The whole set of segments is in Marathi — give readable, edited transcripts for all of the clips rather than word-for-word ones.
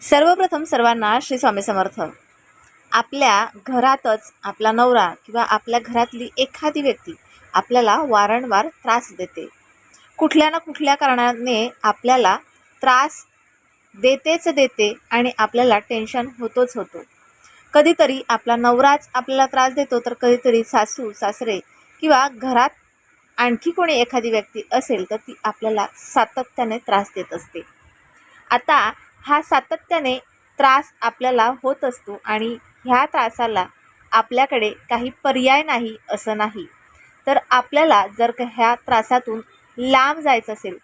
सर्वप्रथम सर्वांना श्री स्वामी समर्थ। आपल्या घरातच आपला नवरा किंवा आपल्या घरातली एखादी व्यक्ती आपल्याला वारंवार त्रास देते। कुठल्या ना कुठल्या कारणाने आपल्याला त्रास देते आणि आपल्याला टेन्शन होतोच होतो। कधीतरी आपला नवराच आपल्याला त्रास देतो, तर कधीतरी सासू सासरे किंवा घरात आणखी कोणी एखादी व्यक्ती असेल तर ती आपल्याला सातत्याने त्रास देत असते। आता हा सातत्याने त्रास आपल्याला होत असतो आणि ह्या त्रासाला आपल्याकडे काही पर्याय नाही असं नाही। तर आपल्याला जर का ह्या त्रासातून लांब जायचं असेल,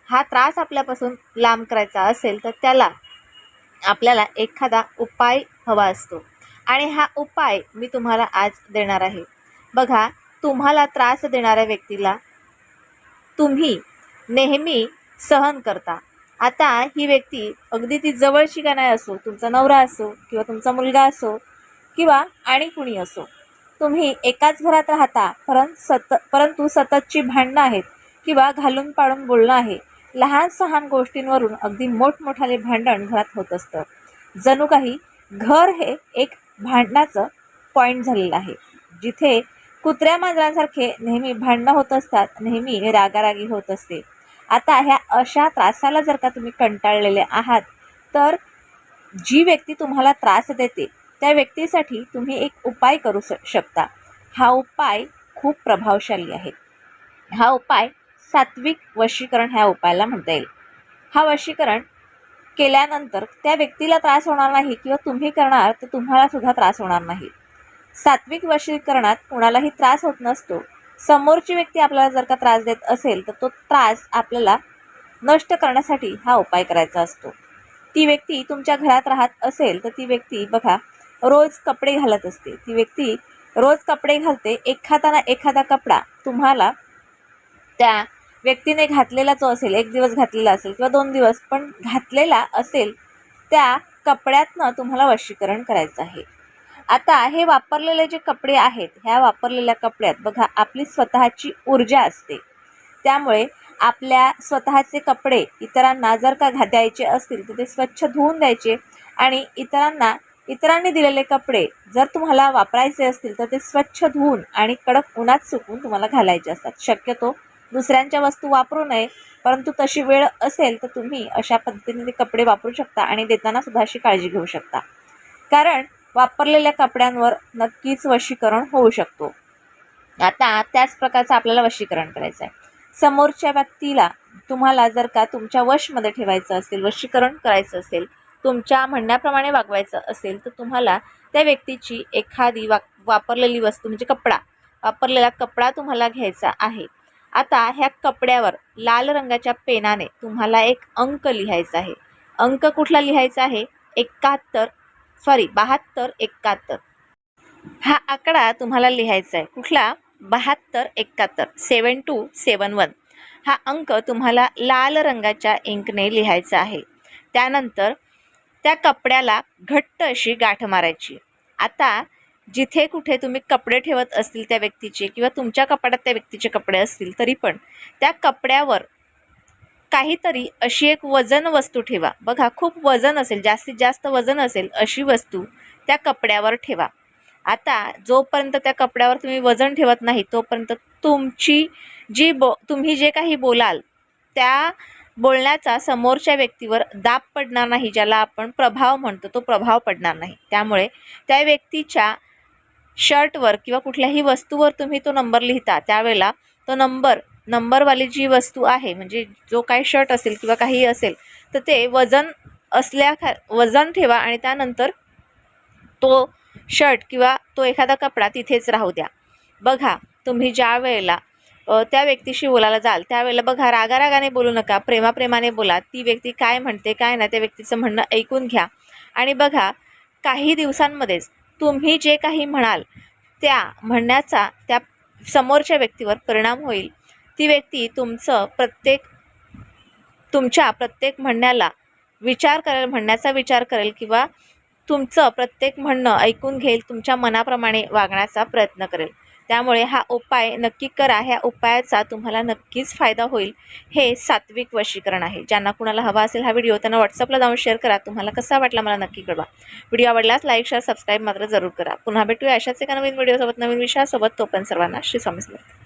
हा त्रास आपल्यापासून लांब करायचा असेल, तर त्याला आपल्याला एखादा उपाय हवा असतो आणि हा उपाय मी तुम्हाला आज देणार आहे। बघा, तुम्हाला त्रास देणाऱ्या व्यक्तीला तुम्ही नेहमी सहन करता। आता ही व्यक्ती अगदी ती जवळची का नाही असो, तुमचा नवरा असो किंवा तुमचा मुलगा असो किंवा आणि कुणी असो, तुम्ही एकाच घरात राहता, परंतु सततची भांडणं आहेत किंवा घालून पाडून बोलणं आहे। लहान सहान गोष्टींवरून अगदी मोठमोठाले भांडण घरात होत असतं। जणू काही घर हे एक भांडणाचं पॉईंट झालेलं आहे, जिथे कुत्र्या मांजरांसारखे नेहमी भांडणं होत असतात, नेहमी रागारागी होत असते। आता ह्या अशा त्रासाला जर का तुम्ही कंटाळलेले आहात, तर जी व्यक्ती तुम्हाला त्रास देते त्या व्यक्तीसाठी तुम्ही एक उपाय करू शकता। हा उपाय खूप प्रभावशाली आहे। हा उपाय सात्विक वशीकरण ह्या उपायाला म्हणता येईल। हा वशीकरण केल्यानंतर त्या व्यक्तीला त्रास होणार नाही किंवा तुम्ही करणार तर तुम्हाला सुद्धा त्रास होणार नाही। सात्विक वशीकरणात कोणालाही त्रास होत नसतो। समोरची व्यक्ती आपल्याला जर का त्रास देत असेल तर तो त्रास आपल्याला नष्ट करण्यासाठी हा उपाय करायचा असतो। ती व्यक्ती तुमच्या घरात राहत असेल तर ती व्यक्ती बघा रोज कपडे घालत असते। ती व्यक्ती रोज कपडे घालते, एखादा कपडा तुम्हाला त्या व्यक्तीने घातलेला जो असेल, एक दिवस घातलेला असेल किंवा 2 दिवस पण घातलेला असेल, त्या कपड्यातनं तुम्हाला वशीकरण करायचं आहे। आता हे वापरलेले जे कपडे आहेत, ह्या वापरलेल्या कपड्यात बघा आपली स्वतःची ऊर्जा असते। त्यामुळे आपल्या स्वतःचे कपडे इतरांना जर का द्यायचे असतील तर ते स्वच्छ धुवून द्यायचे आणि इतरांनी दिलेले कपडे जर तुम्हाला वापरायचे असतील तर ते स्वच्छ धुवून आणि कडक उन्हात सुकवून तुम्हाला घालायचे असतात। शक्यतो दुसऱ्यांच्या वस्तू वापरू नये, परंतु तशी वेळ असेल तर तुम्ही अशा पद्धतीने ते कपडे वापरू शकता आणि देताना सुद्धा अशी काळजी घेऊ शकता, कारण वापरलेल्या कपड्यांवर नक्कीच वशीकरण होऊ शकतो। आता त्याच प्रकारचं आपल्याला वशीकरण करायचं आहे। समोरच्या व्यक्तीला तुम्हाला जर का तुमच्या वशमध्ये ठेवायचं असेल, वशीकरण करायचं असेल, तुमच्या म्हणण्याप्रमाणे वागवायचं असेल, तर तुम्हाला त्या व्यक्तीची एखादी वापरलेली वस्तू म्हणजे वापरलेला कपडा तुम्हाला घ्यायचा आहे। आता ह्या कपड्यावर लाल रंगाच्या पेनाने तुम्हाला एक अंक लिहायचा आहे। अंक कुठला लिहायचा आहे? 72 71। हा आकडा तुम्हाला लिहायचा आहे कुठला? 72 71 7271। हा अंक तुम्हाला लाल रंगाच्या इंकने लिहायचा आहे। त्यानंतर त्या कपड्याला घट्ट अशी गाठ मारायची। आता जिथे कुठे तुम्ही कपडे ठेवत असतील त्या व्यक्तीचे किंवा तुमच्या कपाटात त्या व्यक्तीचे कपडे असतील, तरी पण त्या कपड्यावर काहीतरी अशी एक वजन वस्तू ठेवा। बघा, खूप वजन असेल, जास्तीत जास्त वजन असेल अशी वस्तू त्या कपड्यावर ठेवा। आता जोपर्यंत त्या कपड्यावर तुम्ही वजन ठेवत नाही तोपर्यंत तुम्ही जे काही बोलाल त्या बोलण्याचा समोरच्या व्यक्तीवर दाब पडणार नाही, ज्याला आपण प्रभाव म्हणतो, तो प्रभाव पडणार नाही। त्यामुळे त्या व्यक्तीच्या शर्टवर किंवा कुठल्याही वस्तूवर तुम्ही तो नंबर लिहिता, त्यावेळेला तो नंबरवाली जी वस्तू आहे, म्हणजे जो काही शर्ट असेल किंवा काही असेल, तर ते वजन ठेवा आणि त्यानंतर तो शर्ट किंवा तो एखादा कपडा तिथेच राहू द्या। बघा, तुम्ही ज्या वेळेला त्या व्यक्तीशी बोलायला जाल त्यावेळेला बघा रागारागाने बोलू नका, प्रेमाप्रेमाने बोला। ती व्यक्ती काय म्हणते काय नाही त्या व्यक्तीचं म्हणणं ऐकून घ्या आणि बघा काही दिवसांमध्येच तुम्ही जे काही म्हणाल त्या म्हणण्याचा त्या समोरच्या व्यक्तीवर परिणाम होईल। ती व्यक्ती तुमच्या प्रत्येक म्हणण्याला म्हणण्याचा विचार करेल किंवा तुमचं प्रत्येक म्हणणं ऐकून घेईल, तुमच्या मनाप्रमाणे वागण्याचा प्रयत्न करेल। त्यामुळे हा उपाय नक्की करा. ह्या उपायाचा तुम्हाला नक्कीच फायदा होईल. हे सात्विक वशीकरण आहे. ज्यांना कुणाला हवा असेल हा व्हिडिओ त्यांना व्हॉट्सअपला जाऊन शेअर करा. तुम्हाला कसा वाटला मला नक्की कळवा. व्हिडिओ आवडल्यास लाईक शेअर सबस्क्राईब मात्र जरूर करा. पुन्हा भेटूया अशाच एका नवीन व्हिडिओसोबत नवीन विषयासोबत. तोपर्यंत सर्वांना श्री स्वामी समर्थ.